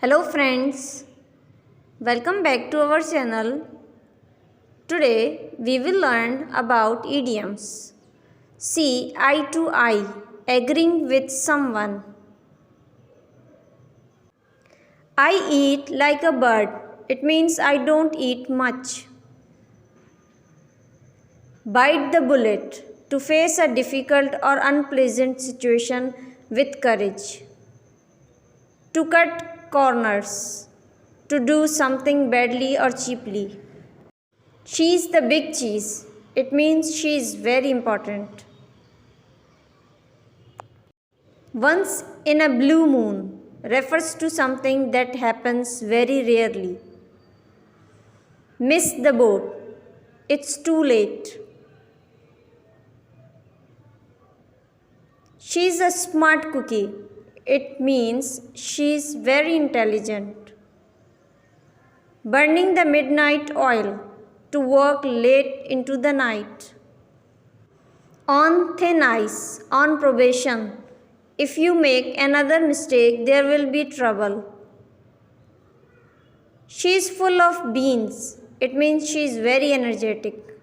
Hello friends, welcome back to our channel. Today we will learn about idioms. See eye to eye, agreeing with someone. I eat like a bird. It means I don't eat much. Bite the bullet, to face a difficult or unpleasant situation with courage. To cut corners, to do something badly or cheaply. She's the big cheese. It means she is very important. Once in a blue moon refers to something that happens very rarely. Miss the boat. It's too late. She's a smart cookie. It means she's very intelligent. Burning the midnight oil, to work late into the night. On thin ice, on probation. If you make another mistake, there will be trouble. She is full of beans. It means she is very energetic.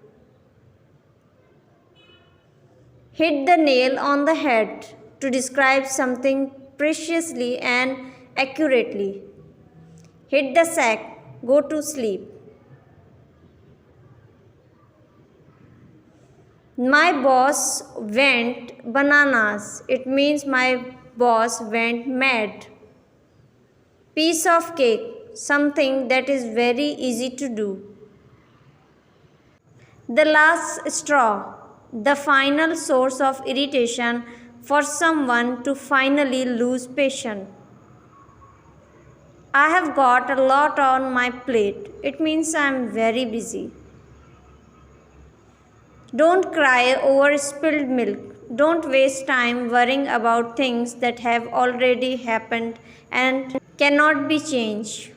Hit the nail on the head, to describe something preciously and accurately. Hit the sack, go to sleep. My boss went bananas. It means my boss went mad. Piece of cake, something that is very easy to do. The last straw, the final source of irritation for someone to finally lose patience. I have got a lot on my plate. It means I am very busy. Don't cry over spilled milk. Don't waste time worrying about things that have already happened and cannot be changed.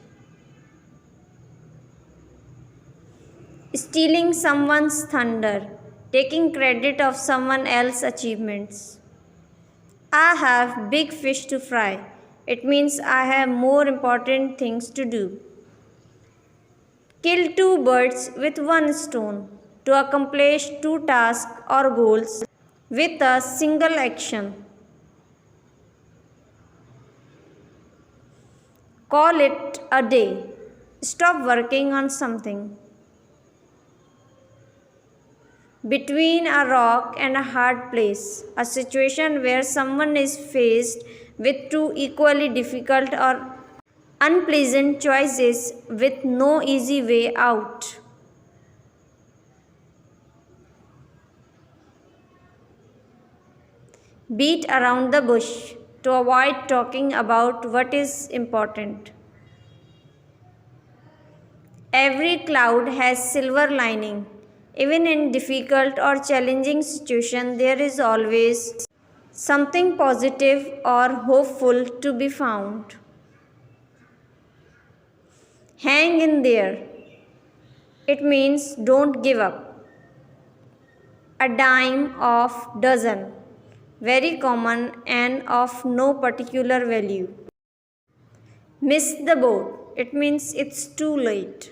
Stealing someone's thunder, taking credit of someone else's achievements. I have big fish to fry. It means I have more important things to do. Kill two birds with one stone, to accomplish two tasks or goals with a single action. Call it a day. Stop working on something. Between a rock and a hard place, a situation where someone is faced with two equally difficult or unpleasant choices with no easy way out. Beat around the bush, to avoid talking about what is important. Every cloud has silver lining. Even in difficult or challenging situations, there is always something positive or hopeful to be found. Hang in there. It means don't give up. A dime of dozen. Very common and of no particular value. Miss the boat. It means it's too late.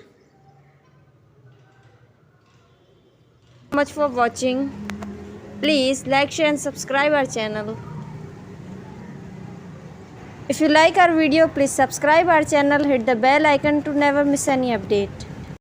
Thank you so much for watching. Please like, share and subscribe our channel. If you like our video, please subscribe our channel, hit the bell icon to never miss any update.